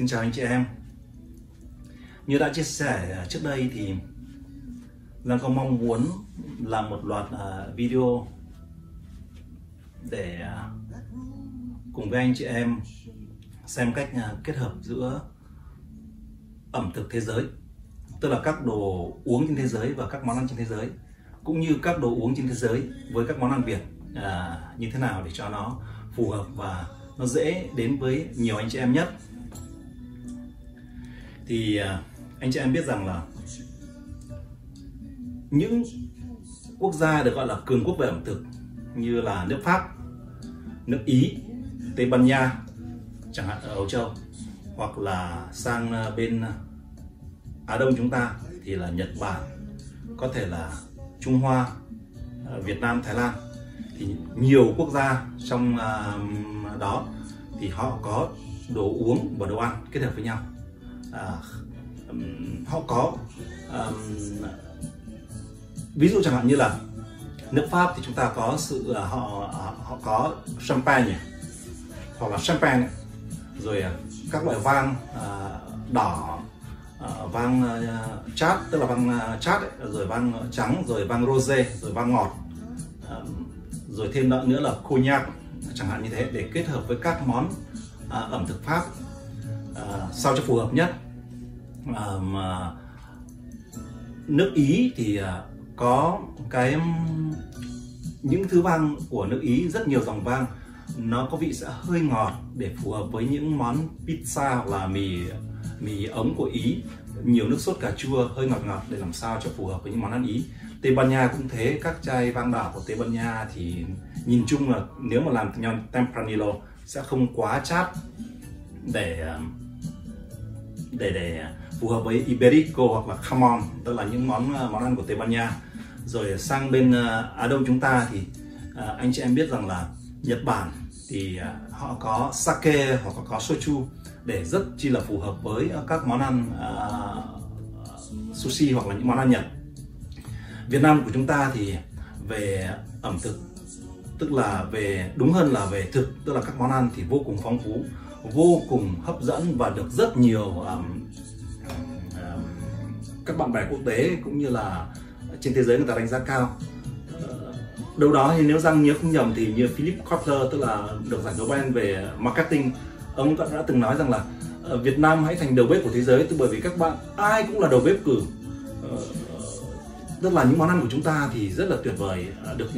chào anh chị em. Như đã chia sẻ trước đây thì Giang có mong muốn làm một loạt video để cùng với anh chị em xem cách kết hợp giữa ẩm thực thế giới, tức là các đồ uống trên thế giới và các món ăn trên thế giới, cũng như các đồ uống trên thế giới với các món ăn Việt như thế nào để cho nó phù hợp và nó dễ đến với nhiều anh chị em nhất. Thì anh chị em biết rằng là những quốc gia được gọi là cường quốc về ẩm thực như là nước Pháp, nước Ý, Tây Ban Nha chẳng hạn ở Âu Châu, hoặc là sang bên Á Đông chúng ta thì là Nhật Bản, có thể là Trung Hoa, Việt Nam, Thái Lan, thì nhiều quốc gia trong đó thì họ có đồ uống và đồ ăn kết hợp với nhau. Họ có ví dụ chẳng hạn như là nước Pháp thì chúng ta có sự họ có champagne hoặc là champagne, rồi các loại vang đỏ, vang chát tức là vang chát ấy, rồi vang trắng, rồi vang rosé, rồi vang ngọt, rồi thêm nữa là cognac chẳng hạn như thế, để kết hợp với các món ẩm thực Pháp sao cho phù hợp nhất. Mà nước Ý thì có những thứ vang của nước Ý, rất nhiều dòng vang, nó có vị sẽ hơi ngọt để phù hợp với những món pizza hoặc là mì ống của Ý, nhiều nước sốt cà chua hơi ngọt ngọt để làm sao cho phù hợp với những món ăn Ý. Tây Ban Nha cũng thế, các chai vang đỏ của Tây Ban Nha thì nhìn chung là nếu mà làm theo Tempranillo sẽ không quá chát để phù hợp với Iberico hoặc là Jamón, tức là những món ăn của Tây Ban Nha. Rồi sang bên Á Đông chúng ta thì anh chị em biết rằng là Nhật Bản thì họ có sake hoặc có soju để rất chi là phù hợp với các món ăn sushi hoặc là những món ăn Nhật. Việt Nam của chúng ta thì về ẩm thực, tức là đúng hơn là về thực, tức là các món ăn thì vô cùng phong phú, vô cùng hấp dẫn và được rất nhiều các bạn bè quốc tế cũng như là trên thế giới người ta đánh giá cao. Đâu đó thì nếu Giang nhớ không nhầm thì như Philip Kotler, tức là được giải Nobel về marketing, ông đã từng nói rằng là Việt Nam hãy thành đầu bếp của thế giới, bởi vì các bạn ai cũng là đầu bếp cử. Tức là những món ăn của chúng ta thì rất là tuyệt vời, được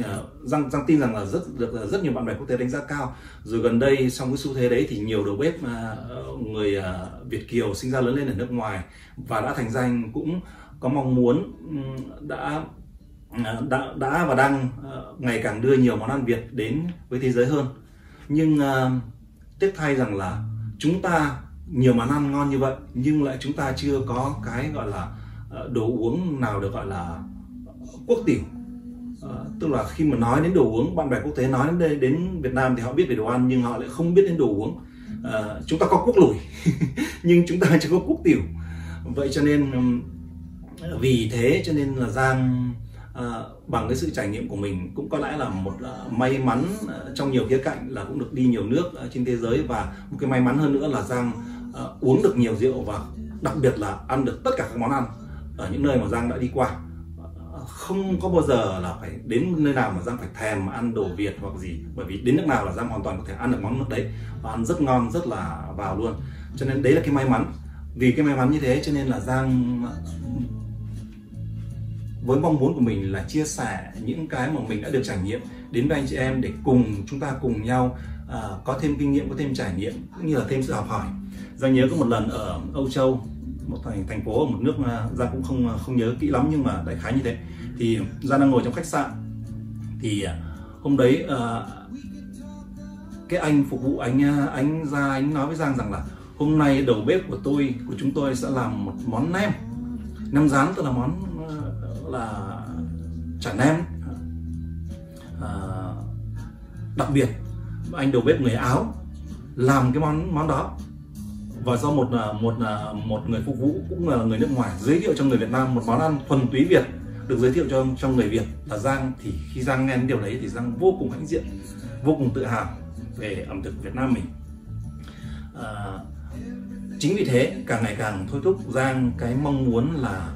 Giang tin rằng là được rất nhiều bạn bè quốc tế đánh giá cao. Rồi gần đây trong cái xu thế đấy thì nhiều đầu bếp người Việt kiều sinh ra lớn lên ở nước ngoài và đã thành danh cũng có mong muốn đã và đang ngày càng đưa nhiều món ăn Việt đến với thế giới hơn. Nhưng tiếc thay rằng là chúng ta nhiều món ăn ngon như vậy nhưng lại chúng ta chưa có cái gọi là đồ uống nào được gọi là quốc tiểu. Tức là khi mà nói đến đồ uống, bạn bè quốc tế nói đến Việt Nam thì họ biết về đồ ăn nhưng họ lại không biết đến đồ uống. Chúng ta có quốc lủi nhưng chúng ta chưa có quốc tiểu. Vậy cho nên vì thế cho nên là Giang bằng cái sự trải nghiệm của mình cũng có lẽ là một may mắn trong nhiều khía cạnh, là cũng được đi nhiều nước trên thế giới, và một cái may mắn hơn nữa là Giang uống được nhiều rượu và đặc biệt là ăn được tất cả các món ăn ở những nơi mà Giang đã đi qua. Không có bao giờ là phải đến nơi nào mà Giang phải thèm ăn đồ Việt hoặc gì, bởi vì đến nước nào là Giang hoàn toàn có thể ăn được món nước đấy và ăn rất ngon, rất là vào luôn. Cho nên đấy là cái may mắn. Vì cái may mắn như thế cho nên là Giang với mong muốn của mình là chia sẻ những cái mà mình đã được trải nghiệm đến với anh chị em, để chúng ta cùng nhau có thêm kinh nghiệm, có thêm trải nghiệm cũng như là thêm sự học hỏi. Giang nhớ có một lần ở Âu Châu, một thành phố ở một nước mà Giang cũng không nhớ kỹ lắm nhưng mà đại khái như thế, thì Giang đang ngồi trong khách sạn thì hôm đấy cái anh phục vụ anh ra anh nói với Giang rằng là hôm nay đầu bếp của chúng tôi sẽ làm một món nem rán, tức là món là chả nem đặc biệt. Anh đầu bếp người Áo làm cái món đó, và do một người phục vụ cũng là người nước ngoài giới thiệu cho người Việt Nam một món ăn thuần túy Việt được giới thiệu cho người Việt là Giang. Thì khi Giang nghe đến điều đấy thì Giang vô cùng hãnh diện, vô cùng tự hào về ẩm thực Việt Nam mình. chính vì thế càng ngày càng thôi thúc Giang cái mong muốn là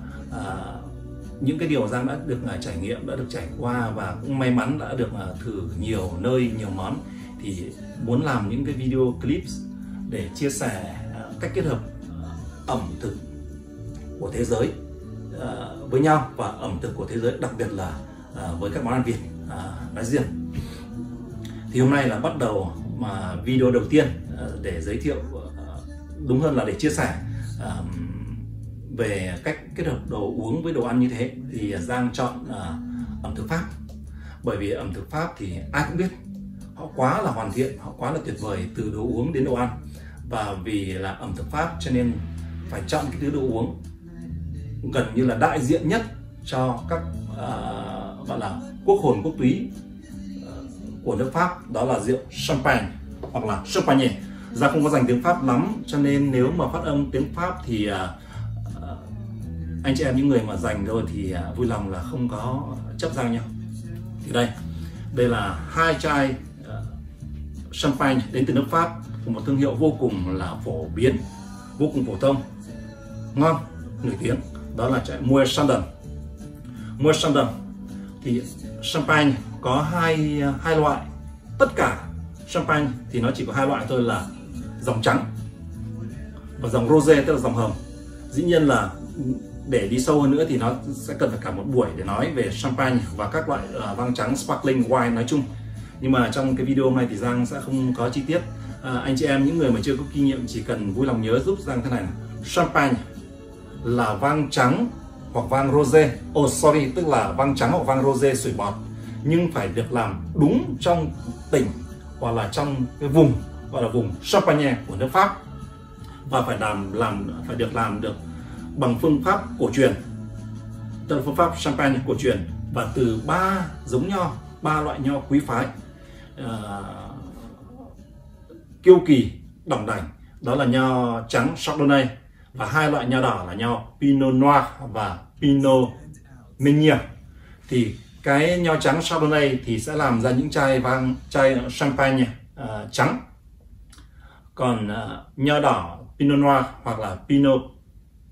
những cái điều Giang đã được trải nghiệm, đã được trải qua và cũng may mắn đã được thử nhiều nơi, nhiều món, thì muốn làm những cái video clips để chia sẻ cách kết hợp ẩm thực của thế giới với nhau và ẩm thực của thế giới, đặc biệt là với các món ăn Việt nói riêng. Thì hôm nay là bắt đầu mà video đầu tiên để giới thiệu, đúng hơn là để chia sẻ về cách kết hợp đồ uống với đồ ăn như thế. Thì Giang chọn ẩm thực Pháp, bởi vì ẩm thực Pháp thì ai cũng biết họ quá là hoàn thiện, họ quá là tuyệt vời từ đồ uống đến đồ ăn. Và vì là ẩm thực Pháp cho nên phải chọn cái thứ đồ uống gần như là đại diện nhất cho các gọi là quốc hồn quốc túy của nước Pháp, đó là rượu Champagne hoặc là Champagne. Giang không có dành tiếng Pháp lắm cho nên nếu mà phát âm tiếng Pháp thì anh chị em những người mà dành rồi thì vui lòng là không có chấp Giang nhau. Thì đây là 2 chai Champagne đến từ nước Pháp của một thương hiệu vô cùng là phổ biến, vô cùng phổ thông, ngon, nổi tiếng, đó là chai Moët Chandon. Moët Chandon thì Champagne có hai loại. Tất cả Champagne thì nó chỉ có 2 loại thôi, là dòng trắng và dòng rosé, tức là dòng hồng. Dĩ nhiên là để đi sâu hơn nữa thì nó sẽ cần phải cả một buổi để nói về Champagne và các loại vang trắng sparkling wine nói chung. Nhưng mà trong cái video hôm nay thì Giang sẽ không có chi tiết. Anh chị em những người mà chưa có kinh nghiệm chỉ cần vui lòng nhớ giúp Giang thế này: Champagne là vang trắng hoặc vang rosé, tức là vang trắng hoặc vang rosé sủi bọt, nhưng phải được làm đúng trong tỉnh hoặc là trong cái vùng gọi là vùng Champagne của nước Pháp, và phải được làm được bằng phương pháp cổ truyền, tức là phương pháp Champagne cổ truyền, và từ 3 giống nho, 3 loại nho quý phái kiêu kỳ đỏng đảnh, đó là nho trắng Chardonnay và 2 loại nho đỏ là nho Pinot Noir và Pinot Meunier. Thì cái nho trắng Chardonnay thì sẽ làm ra những chai Champagne trắng, còn nho đỏ Pinot Noir hoặc là Pinot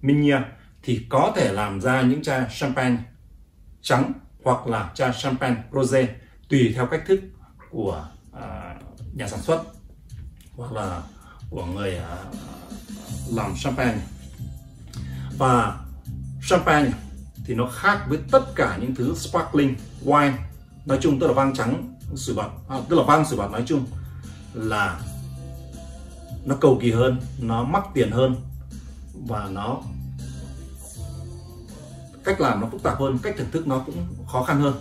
Meunier thì có thể làm ra những chai Champagne trắng hoặc là chai Champagne rosé, tùy theo cách thức của nhà sản xuất hoặc là của người làm Champagne. Và Champagne thì nó khác với tất cả những thứ sparkling wine nói chung, tức là vang trắng sủi bọt, tức là vang sủi bọt nói chung, là nó cầu kỳ hơn, nó mắc tiền hơn và nó cách làm nó phức tạp hơn, cách thưởng thức nó cũng khó khăn hơn.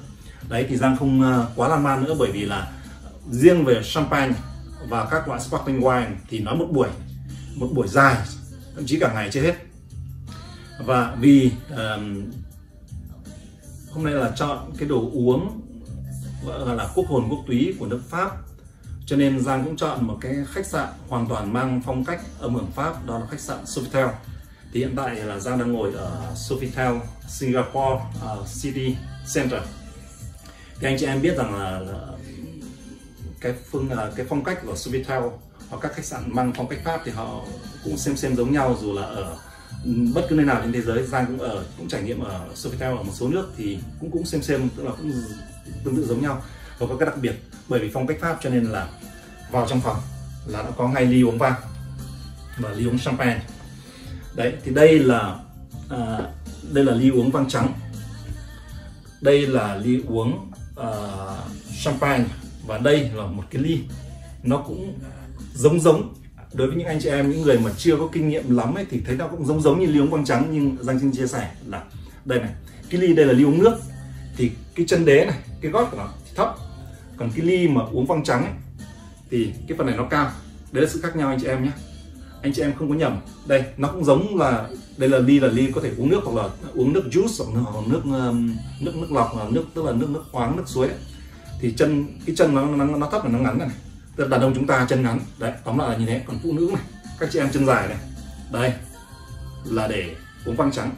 Đấy thì Giang không quá lan man nữa, bởi vì là riêng về Champagne và các loại sparkling wine thì nói một buổi dài, thậm chí cả ngày chưa hết. Và vì hôm nay là chọn cái đồ uống gọi là quốc hồn quốc túy của nước Pháp, cho nên Giang cũng chọn một cái khách sạn hoàn toàn mang phong cách âm hưởng Pháp, đó là khách sạn Sofitel. Thì hiện tại là Giang đang ngồi ở Sofitel Singapore City Center. Thì anh chị em biết rằng là cái phong cách của Sofitel hoặc các khách sạn mang phong cách Pháp thì họ cũng xem giống nhau, dù là ở bất cứ nơi nào trên thế giới. Giang cũng trải nghiệm ở Sofitel ở một số nước thì cũng xem, tức là cũng tương tự giống nhau, và có cái đặc biệt bởi vì phong cách Pháp cho nên là vào trong phòng là nó có ngay ly uống vang và ly uống Champagne. Đấy thì đây là ly uống vang trắng, đây là ly uống Champagne, và đây là một cái ly nó cũng giống đối với những anh chị em, những người mà chưa có kinh nghiệm lắm ấy, thì thấy nó cũng giống như ly uống vang trắng. Nhưng Giang xin chia sẻ là đây này, cái ly đây là ly uống nước, thì cái chân đế này, cái gót của nó thấp, còn cái ly mà uống vang trắng ấy, thì cái phần này nó cao. Đấy là sự khác nhau anh chị em nhé, anh chị em không có nhầm. Đây nó cũng giống là đây là ly có thể uống nước, hoặc là uống nước juice hoặc nước lọc, hoặc nước tức là nước khoáng, nước suối ấy. Thì cái chân nó thấp và nó ngắn này, tức là đàn ông chúng ta chân ngắn đấy, tóm lại là như thế. Còn phụ nữ này, các chị em chân dài này, đây là để uống vang trắng.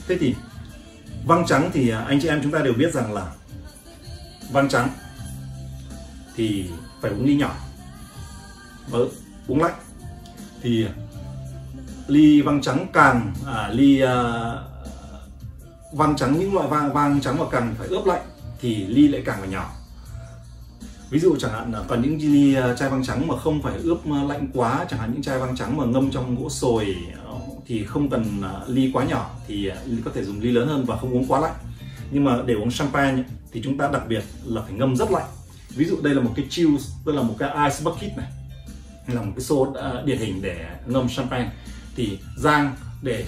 Thế thì vang trắng thì anh chị em chúng ta đều biết rằng là vang trắng thì phải uống ly nhỏ, uống lạnh. Thì ly vang trắng càng vang trắng, những loại vang trắng mà càng phải ướp lạnh thì ly lại càng phải nhỏ. Ví dụ chẳng hạn là còn những ly chai vang trắng mà không phải ướp lạnh quá, chẳng hạn những chai vang trắng mà ngâm trong gỗ sồi thì không cần ly quá nhỏ, thì có thể dùng ly lớn hơn và không uống quá lạnh. Nhưng mà để uống champagne thì chúng ta đặc biệt là phải ngâm rất lạnh. Ví dụ đây là một cái chill, tức là một cái ice bucket này, là một cái xô điển hình để ngâm champagne. Thì Giang để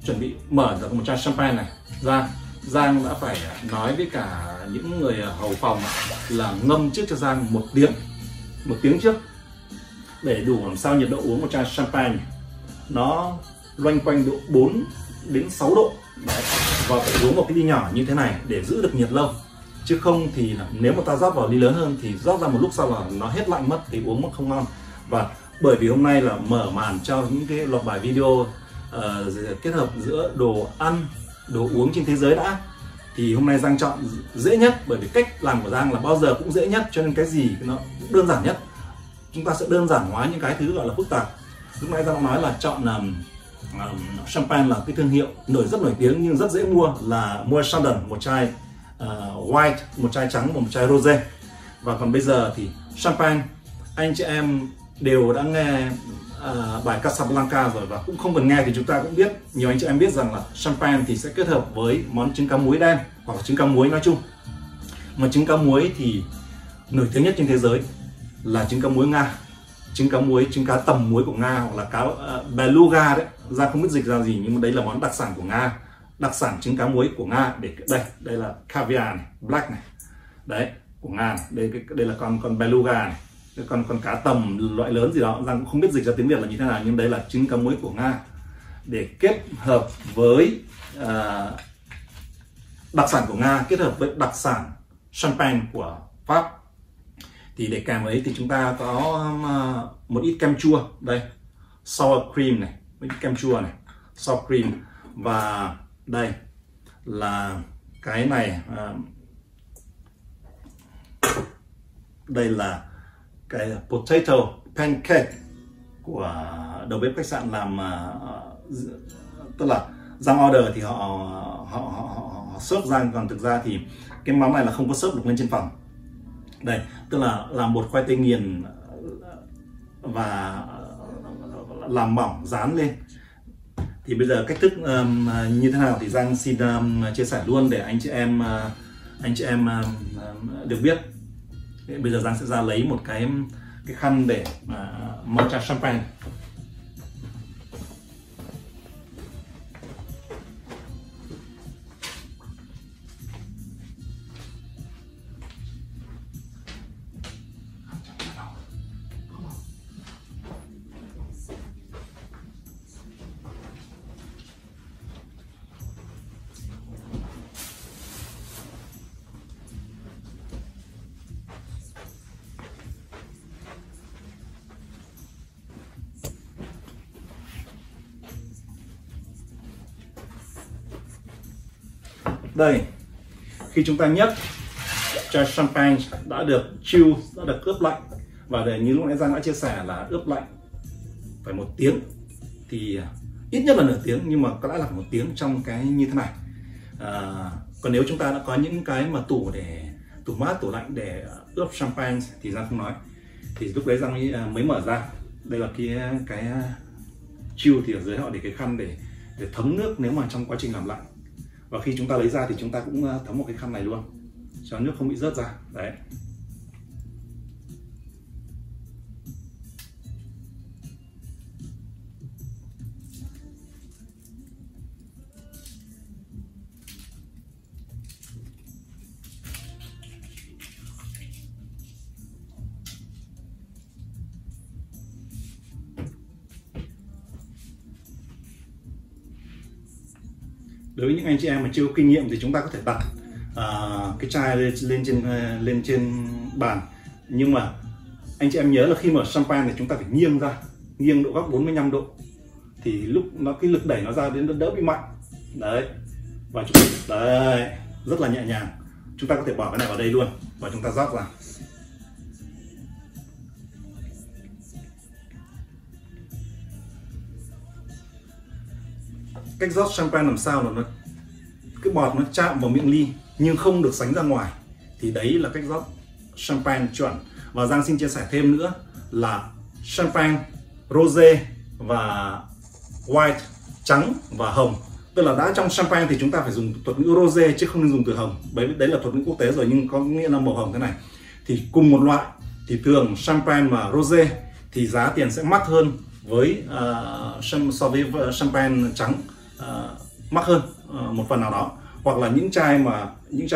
chuẩn bị mở ra một chai champagne này ra, Giang đã phải nói với cả những người hầu phòng là ngâm trước cho Giang một tiếng trước, để đủ làm sao nhiệt độ uống một chai champagne nó loanh quanh độ 4 đến 6 độ. Đấy. Và phải uống một cái ly nhỏ như thế này để giữ được nhiệt lâu, chứ không thì nếu mà ta rót vào ly lớn hơn thì rót ra một lúc sau là nó hết lạnh mất thì uống mất không ngon. Và bởi vì hôm nay là mở màn cho những cái loạt bài video kết hợp giữa đồ ăn, đồ uống trên thế giới đã, thì hôm nay Giang chọn dễ nhất, bởi vì cách làm của Giang là bao giờ cũng dễ nhất, cho nên cái gì nó đơn giản nhất. Chúng ta sẽ đơn giản hóa những cái thứ gọi là phức tạp. Lúc nãy Giang nói là chọn champagne là cái thương hiệu rất nổi tiếng nhưng rất dễ mua, là mua Chandon, một chai white, một chai trắng và một chai rosé. Và còn bây giờ thì champagne, anh chị em đều đã nghe bài Casablanca rồi, và cũng không cần nghe thì chúng ta cũng biết, nhiều anh chị em biết rằng là champagne thì sẽ kết hợp với món trứng cá muối đen hoặc là trứng cá muối nói chung. Mà trứng cá muối thì nổi tiếng nhất trên thế giới là trứng cá muối Nga, trứng cá tầm muối của Nga, hoặc là cá beluga đấy. Ra không biết dịch ra gì nhưng mà đấy là món đặc sản của Nga, đặc sản trứng cá muối của Nga. Để đây là caviar này, black này, đấy của Nga này. Đây là con beluga này, con cá tầm loại lớn gì đó, Giang cũng không biết dịch ra tiếng Việt là như thế nào, nhưng đây là trứng cá muối của Nga, để kết hợp với đặc sản của Nga kết hợp với đặc sản champagne của Pháp. Thì để kèm ấy thì chúng ta có một ít kem chua, đây sour cream này, một ít kem chua này, sour cream. Và đây là cái này, đây là cái potato pancake của đầu bếp khách sạn làm, tức là Giang order thì họ serve Giang, còn thực ra thì cái món này là không có serve được lên trên phòng. Đây, tức là làm bột khoai tây nghiền và làm mỏng dán lên. Thì bây giờ cách thức như thế nào thì Giang xin chia sẻ luôn để anh chị em được biết. Bây giờ Giang sẽ ra lấy một cái khăn để mở chai champagne. Đây, khi chúng ta nhấc chai champagne đã được chill, đã được ướp lạnh, và để như lúc nãy Giang đã chia sẻ là ướp lạnh phải 1 tiếng, thì ít nhất là nửa tiếng, nhưng mà có lẽ là 1 tiếng trong cái như thế này. Còn nếu chúng ta đã có những cái mà tủ mát, tủ lạnh để ướp champagne thì Giang không nói, thì lúc đấy Giang mới mở ra. Đây là cái chill, thì ở dưới họ để cái khăn để thấm nước nếu mà trong quá trình làm lạnh. Và khi chúng ta lấy ra thì chúng ta cũng thấm một cái khăn này luôn cho nước không bị rớt ra. Đấy. Đối với những anh chị em mà chưa có kinh nghiệm thì chúng ta có thể đặt cái chai lên trên bàn. Nhưng mà anh chị em nhớ là khi mở champagne thì chúng ta phải nghiêng độ góc 45 độ, thì lúc cái lực đẩy nó ra đến đỡ bị mạnh. Đấy. Và đấy, rất là nhẹ nhàng. Chúng ta có thể bỏ cái này vào đây luôn và chúng ta rót vào. cách rót champagne làm sao là cái bọt nó chạm vào miệng ly nhưng không được sánh ra ngoài, thì đấy là cách rót champagne chuẩn. Và Giang xin chia sẻ thêm nữa là champagne rosé và white, trắng và hồng. Tức là đã trong champagne thì chúng ta phải dùng thuật ngữ rosé chứ không nên dùng từ hồng. Đấy là thuật ngữ quốc tế rồi, nhưng có nghĩa là màu hồng thế này. Thì cùng một loại thì thường champagne và rosé thì giá tiền sẽ mắc hơn với so với champagne trắng, mắc hơn một phần nào đó. Hoặc là những chai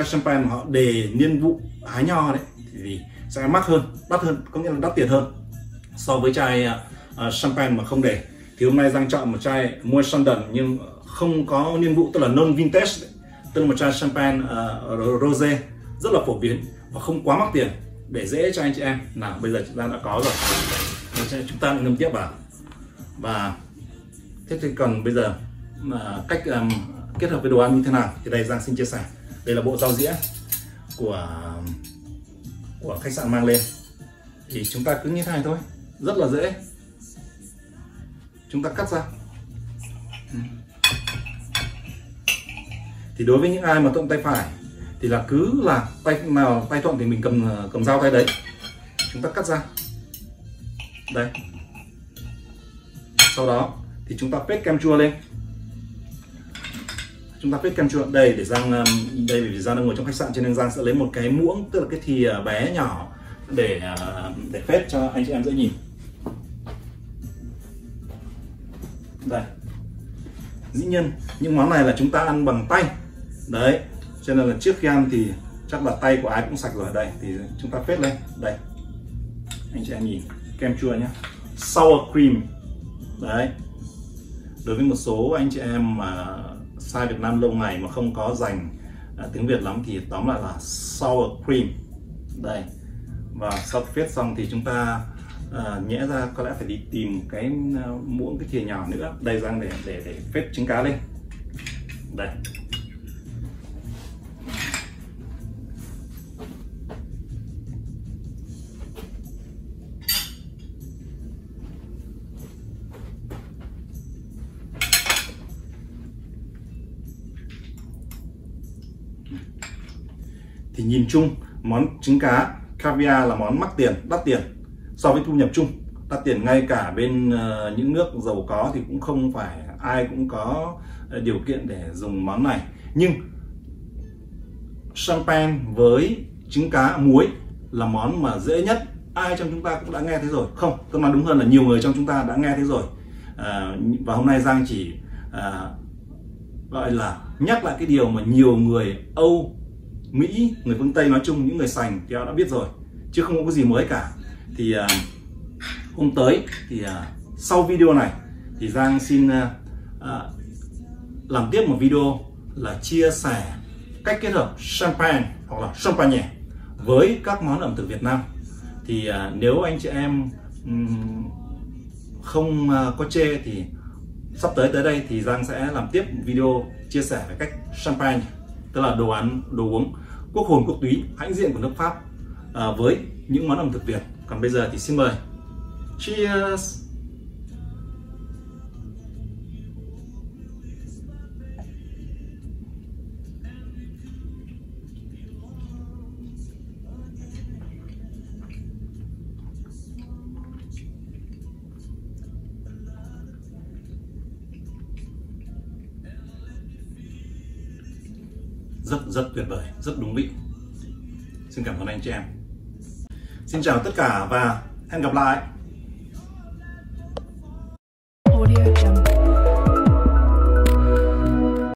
champagne mà họ đề niên vụ hái nho đấy thì sẽ mắc hơn, đắt hơn, có nghĩa là đắt tiền hơn so với chai champagne mà không đề. Thì hôm nay Giang chọn một chai Moët Chandon nhưng không có niên vụ, tức là non vintage đấy. Tức là một chai champagne rosé rất là phổ biến và không quá mắc tiền để dễ cho anh chị em. Nào bây giờ chúng ta đã có rồi, chúng ta ngâm tiếp vào. Và thế thì còn bây giờ cách kết hợp với đồ ăn như thế nào thì đây Giang xin chia sẻ. Đây là bộ rau dĩa của khách sạn mang lên, thì chúng ta cứ như thế này thôi, rất là dễ. Chúng ta cắt ra. Thì đối với những ai mà thuận tay phải thì là cứ là tay thuận thì mình cầm dao tay đấy, chúng ta cắt ra đây. Sau đó thì chúng ta phết kem chua lên. Chúng ta phết kem chua đây để Giang đây, vì Giang đang ngồi trong khách sạn cho nên Giang sẽ lấy một cái muỗng, tức là cái thìa bé nhỏ để phết cho anh chị em dễ nhìn. Đây, dĩ nhiên những món này là chúng ta ăn bằng tay đấy, cho nên là trước khi ăn thì chắc là tay của ai cũng sạch rồi. Đây thì chúng ta phết lên đây, anh chị em nhìn kem chua nhé, sour cream đấy. Đối với một số anh chị em mà sai Việt Nam lâu ngày mà không có dành tiếng Việt lắm thì tóm lại là sour cream đây. Và sau phết xong thì chúng ta nhẽ ra có lẽ phải đi tìm cái muỗng, cái thìa nhỏ nữa đây Giang để phết trứng cá lên đây. Thì nhìn chung món trứng cá caviar là món mắc tiền, đắt tiền so với thu nhập chung, đắt tiền ngay cả bên những nước giàu có thì cũng không phải ai cũng có điều kiện để dùng món này. Nhưng champagne với trứng cá muối là món mà dễ nhất, ai trong chúng ta cũng đã nghe thấy rồi. Không, tôi nói đúng hơn là nhiều người trong chúng ta đã nghe thấy rồi. Và hôm nay Giang chỉ gọi là nhắc lại cái điều mà nhiều người Âu, Mỹ, người phương Tây nói chung, những người sành thì họ đã biết rồi, chứ không có cái gì mới cả. Thì hôm tới thì sau video này thì Giang xin làm tiếp một video là chia sẻ cách kết hợp champagne hoặc là champagne với các món ẩm thực Việt Nam. Thì nếu anh chị em không có chê thì sắp tới đây thì Giang sẽ làm tiếp video chia sẻ về cách champagne, tức là đồ ăn, đồ uống quốc hồn quốc túy, hãnh diện của nước Pháp với những món ẩm thực Việt. Còn bây giờ thì xin mời. Cheers. Rất tuyệt vời, rất đúng vị. Xin cảm ơn anh chị em. Xin chào tất cả và hẹn gặp lại.